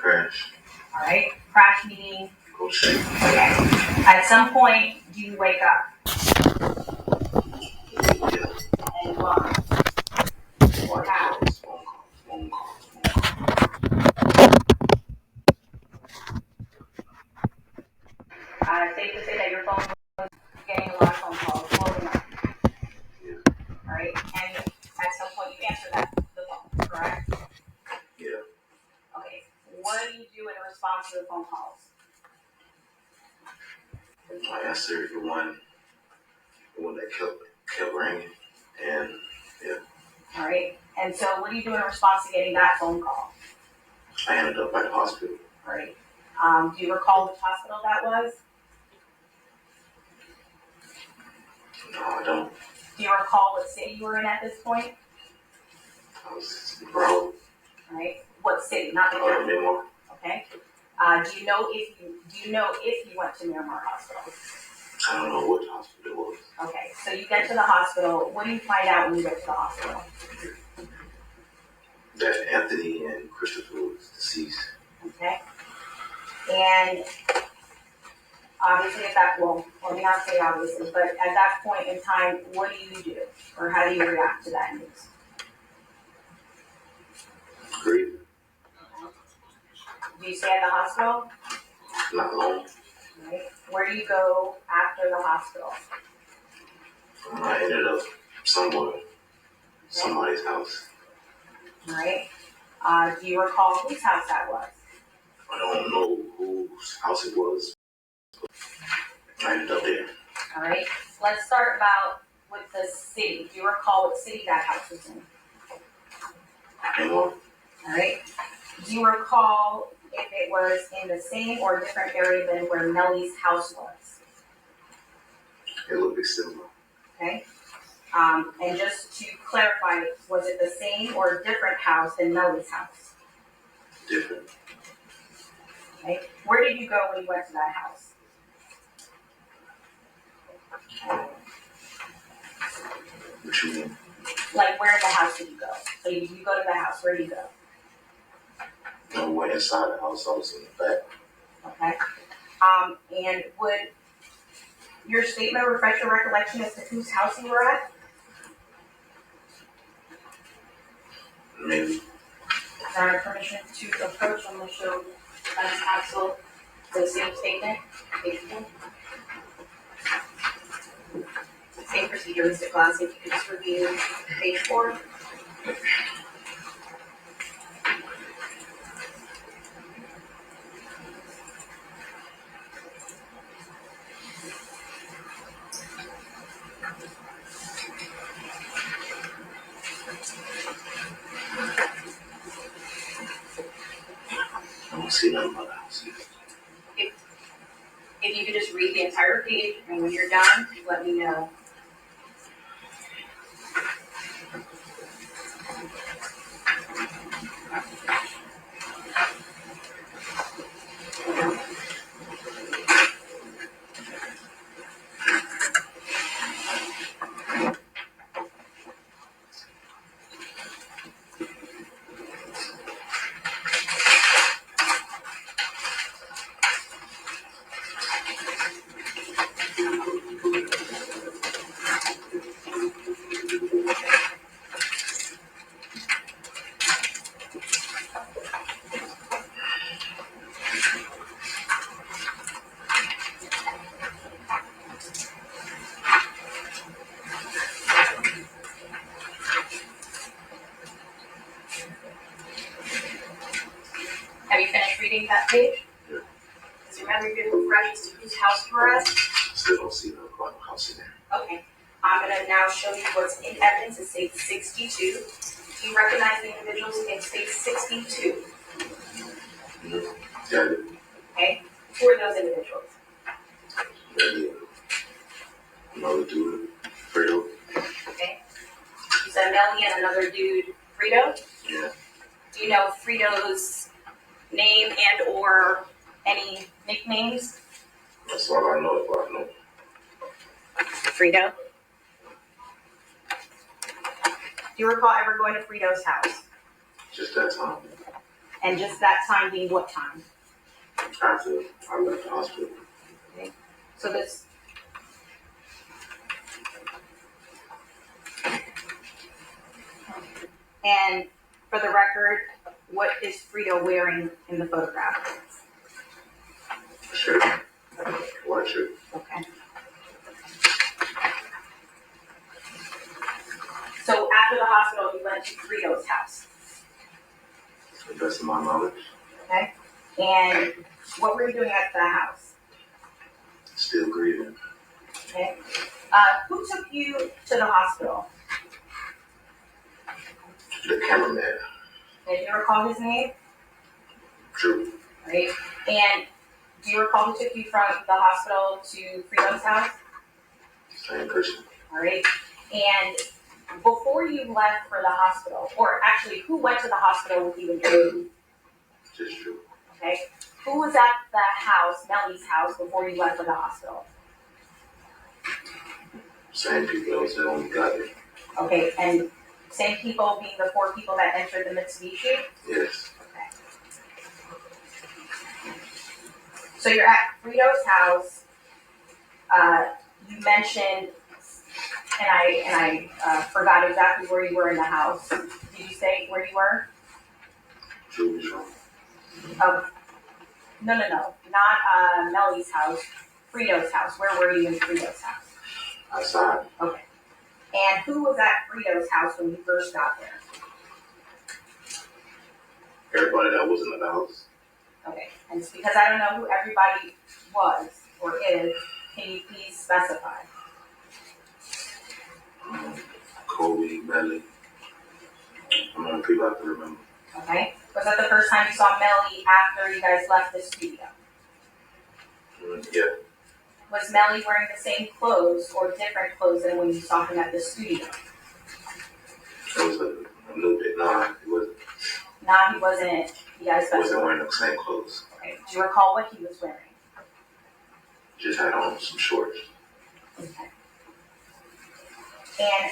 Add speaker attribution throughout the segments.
Speaker 1: Crash.
Speaker 2: All right. Crash meaning.
Speaker 1: Go shake.
Speaker 2: Okay. At some point, do you wake up?
Speaker 1: Yeah.
Speaker 2: And why? Or how?
Speaker 1: Phone calls.
Speaker 2: Safe to say that your phone was getting a lot of phone calls, blowing up.
Speaker 1: Yeah.
Speaker 2: All right. And at some point, you answer the phone, correct?
Speaker 1: Yeah.
Speaker 2: Okay. What do you do in response to the phone calls?
Speaker 1: I answered the one that kept ringing, and yeah.
Speaker 2: All right. And so, what do you do in response to getting that phone call?
Speaker 1: I ended up at the hospital.
Speaker 2: All right. Do you recall which hospital that was?
Speaker 1: No, I don't.
Speaker 2: Do you recall what city you were in at this point?
Speaker 1: I was broke.
Speaker 2: All right. What city? Not the county.
Speaker 1: Miramar.
Speaker 2: Okay. Do you know if you went to Miramar Hospital?
Speaker 1: I don't know what hospital it was.
Speaker 2: Okay. So you get to the hospital. What do you find out when you get to the hospital?
Speaker 1: That Anthony and Christopher was deceased.
Speaker 2: Okay. And obviously let me not say obviously, but at that point in time, what do you do? Or how do you react to that news?
Speaker 1: Grief.
Speaker 2: Do you stay at the hospital?
Speaker 1: Not long.
Speaker 2: Right. Where do you go after the hospital?
Speaker 1: I ended up somewhere. Somebody's house.
Speaker 2: All right. Do you recall whose house that was?
Speaker 1: I don't know whose house it was. I ended up there.
Speaker 2: All right. Let's start with the city. Do you recall what city that house was in?
Speaker 1: Anymore?
Speaker 2: All right. Do you recall if it was in the same or different area than where Melly's house was?
Speaker 1: It looked similar.
Speaker 2: Okay. And just to clarify, was it the same or different house than Melly's house?
Speaker 1: Different.
Speaker 2: Okay. Where did you go when you went to that house?
Speaker 1: What you mean?
Speaker 2: Like, where in the house did you go? So you go to the house. Where do you go?
Speaker 1: I went inside the house. I was in the back.
Speaker 2: Okay. And would your statement refresh your recollection as to whose house you were at?
Speaker 1: Maybe.
Speaker 2: Is there permission to approach and show defense counsel the same statement? Same procedure, Mr. Glass, if you could just review page 4.
Speaker 1: I don't see nothing about the house.
Speaker 2: If you could just read the entire page, and when you're done, let me know. Have you finished reading that page?
Speaker 1: Yeah.
Speaker 2: Does your memory refresh as to whose house you were at?
Speaker 1: Still don't see nothing about the house in there.
Speaker 2: Okay. I'm going to now show you what's in evidence in State 62. Do you recognize the individuals in State 62?
Speaker 1: Mm-hmm. Yeah, I do.
Speaker 2: Okay. Who are those individuals?
Speaker 1: Melly, another dude, Fredo.
Speaker 2: Okay. You said Melly and another dude, Frito?
Speaker 1: Yeah.
Speaker 2: Do you know Frito's name and or any nicknames?
Speaker 1: That's all I know about him.
Speaker 2: Frito? Do you recall ever going to Frito's house?
Speaker 1: Just that time.
Speaker 2: And just that time being what time?
Speaker 1: After I left the hospital.
Speaker 2: Okay. So this. And for the record, what is Frito wearing in the photograph?
Speaker 1: Shirt. White shirt.
Speaker 2: Okay. So after the hospital, you went to Frito's house.
Speaker 1: To the best of my knowledge.
Speaker 2: Okay. And what were you doing at the house?
Speaker 1: Still grieving.
Speaker 2: Okay. Who took you to the hospital?
Speaker 1: The cameraman.
Speaker 2: Okay, do you recall his name?
Speaker 1: True.
Speaker 2: Right. And do you recall who took you from the hospital to Frito's house?
Speaker 1: Same person.
Speaker 2: All right. And before you left for the hospital, or actually, who went to the hospital with you and Jody?
Speaker 1: Just true.
Speaker 2: Okay. Who was at the house, Melly's house, before you left for the hospital?
Speaker 1: Same people that was there when we got there.
Speaker 2: Okay. And same people being the 4 people that entered the Mitsubishi?
Speaker 1: Yes.
Speaker 2: Okay. So you're at Frito's house. You mentioned, and I forgot exactly where you were in the house. Did you say where you were?
Speaker 1: True is wrong.
Speaker 2: No, not Melly's house. Frito's house. Where were you in Frito's house?
Speaker 1: Outside.
Speaker 2: Okay. And who was at Frito's house when you first got there?
Speaker 1: Everybody that was in the house.
Speaker 2: Okay. And it's because I don't know who everybody was or is, can you please specify?
Speaker 1: Kobe, Melly. I'm on people I can remember.
Speaker 2: Okay. Was that the first time you saw Melly after you guys left the studio?
Speaker 1: Yeah.
Speaker 2: Was Melly wearing the same clothes or different clothes than when you saw him at the studio?
Speaker 1: It was a new bit. Nah, it wasn't.
Speaker 2: Nah, he wasn't. You guys
Speaker 1: He wasn't wearing the same clothes.
Speaker 2: Okay. Do you recall what he was wearing?
Speaker 1: Just had on some shorts.
Speaker 2: Okay. And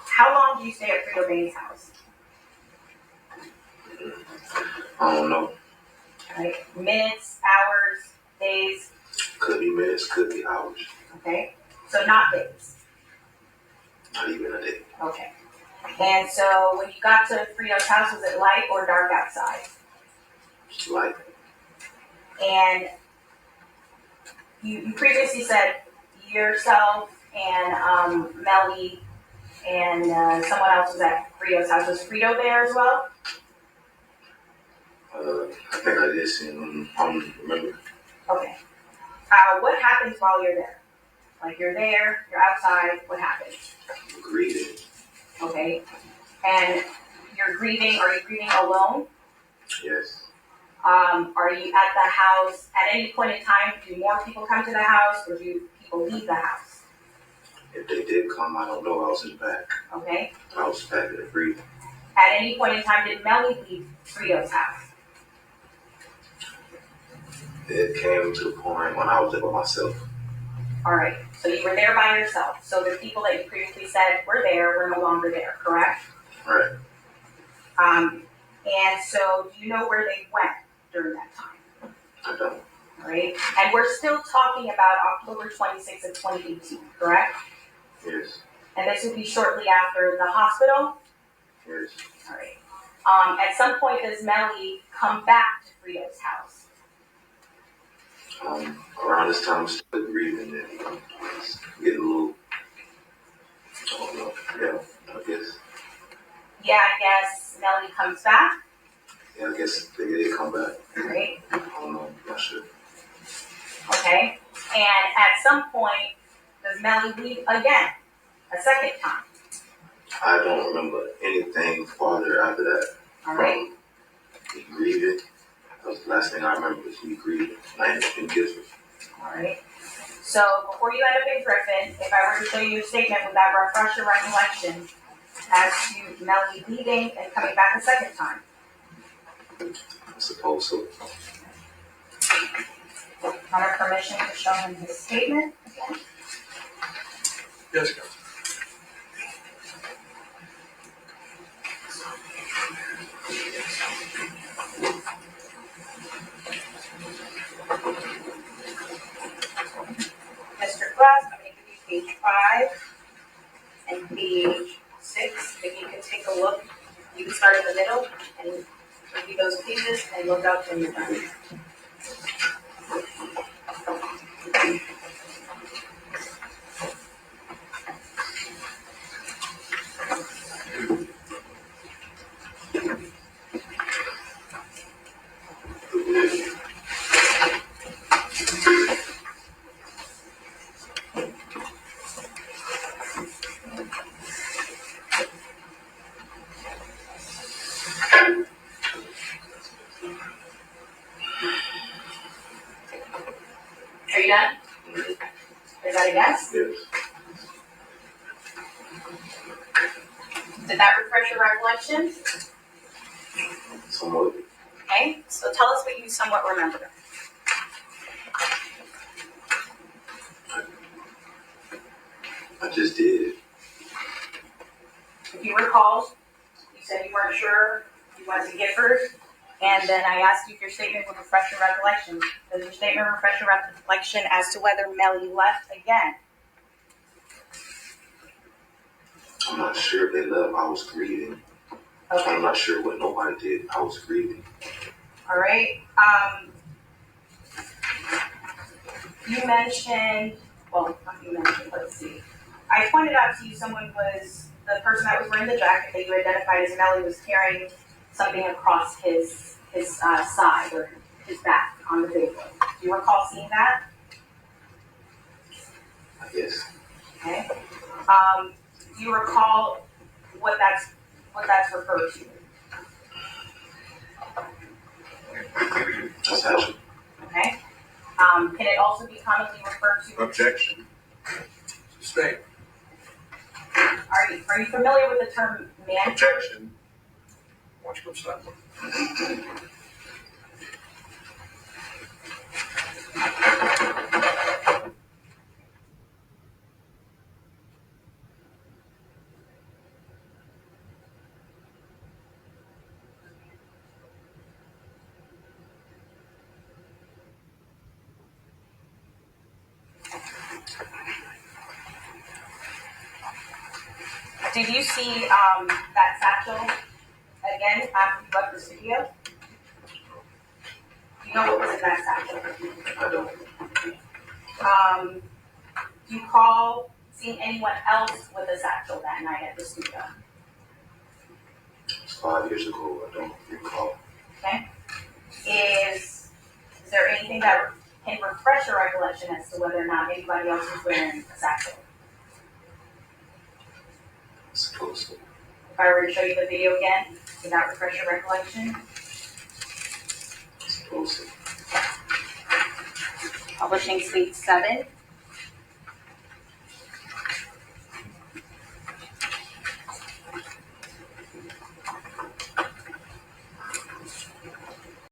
Speaker 2: how long do you stay at Frito Bane's house?
Speaker 1: I don't know.
Speaker 2: Right. Minutes, hours, days?
Speaker 1: Could be minutes, could be hours.
Speaker 2: Okay. So not days.
Speaker 1: Not even a day.
Speaker 2: Okay. And so when you got to Frito's house, was it light or dark outside?
Speaker 1: Light.
Speaker 2: And you previously said yourself and Melly and someone else was at Frito's house. Was Frito there as well?
Speaker 1: I think I did see him. I don't remember.
Speaker 2: Okay. What happens while you're there? Like you're there, you're outside, what happens?
Speaker 1: Grieving.
Speaker 2: Okay. And you're grieving, are you grieving alone?
Speaker 1: Yes.
Speaker 2: Are you at the house at any point in time? Do more people come to the house or do people leave the house?
Speaker 1: If they did come, I don't know. I was in the back.
Speaker 2: Okay.
Speaker 1: I was back there breathing.
Speaker 2: At any point in time, did Melly leave Frito's house?
Speaker 1: It came to the point when I was there by myself.
Speaker 2: All right. So you were there by yourself. So the people that you previously said were there were no longer there, correct?
Speaker 1: Right.
Speaker 2: And so do you know where they went during that time?
Speaker 1: I don't.
Speaker 2: All right. And we're still talking about October 26th of 2018, correct?
Speaker 1: Yes.
Speaker 2: And this would be shortly after the hospital?
Speaker 1: Yes.
Speaker 2: All right. At some point, does Melly come back to Frito's house?
Speaker 1: Around this time, I'm still grieving and getting a little, I don't know. Yeah, I guess.
Speaker 2: Yeah, I guess Melly comes back.
Speaker 1: Yeah, I guess they did come back.
Speaker 2: Right.
Speaker 1: I don't know. I'm not sure.
Speaker 2: Okay. And at some point, does Melly leave again? A second time?
Speaker 1: I don't remember anything farther after that.
Speaker 2: All right.
Speaker 1: Me grieving. That was the last thing I remember was me grieving. I ended up in Gifford.
Speaker 2: All right. So before you end up in Griffin, if I were to show you a statement, would that refresh your recollection as to Melly leaving and coming back a second time?
Speaker 1: I suppose so.
Speaker 2: Under permission to show him his statement again?
Speaker 3: Yes, go.
Speaker 2: 5 and page 6. If you could take a look, you can start in the middle and review those pages and look up when you're done. Are you done? Is that a yes?
Speaker 1: Yes.
Speaker 2: Did that refresh your recollection?
Speaker 1: Somewhat.
Speaker 2: Okay, so tell us what you somewhat remember.
Speaker 1: I just did.
Speaker 2: If you recall, you said you weren't sure, you went to Gifford, and then I asked you if your statement would refresh your recollection. Does your statement refresh your recollection as to whether Melly left again?
Speaker 1: I'm not sure if they left. I was grieving.
Speaker 2: Okay,
Speaker 1: I'm not sure what nobody did. I was grieving.
Speaker 2: all right. You mentioned, well, not you mentioned, let's see. I pointed out to you someone was, the person that was wearing the jacket that you identified as Melly was carrying something across his side or his back on the vehicle. Do you recall seeing that?
Speaker 1: I guess.
Speaker 2: Okay. Do you recall what that's referred to?
Speaker 1: That's how.
Speaker 2: Okay. Can it also be commonly referred to?
Speaker 3: Objection. Sustain.
Speaker 2: Are you familiar with the term man?
Speaker 3: Objection. Watch your stop.
Speaker 2: Did you see that satchel again after you left the studio? Do you know what was in that satchel?
Speaker 1: I don't.
Speaker 2: Do you recall seeing anyone else with a satchel that night at the studio?
Speaker 1: It's 5 years ago. I don't recall.
Speaker 2: Okay. Is there anything that can refresh your recollection as to whether or not anybody else was wearing a satchel?
Speaker 1: Supposed to.
Speaker 2: If I were to show you the video again, would that refresh your recollection?
Speaker 1: Supposed to.
Speaker 2: Publishing Suite 7.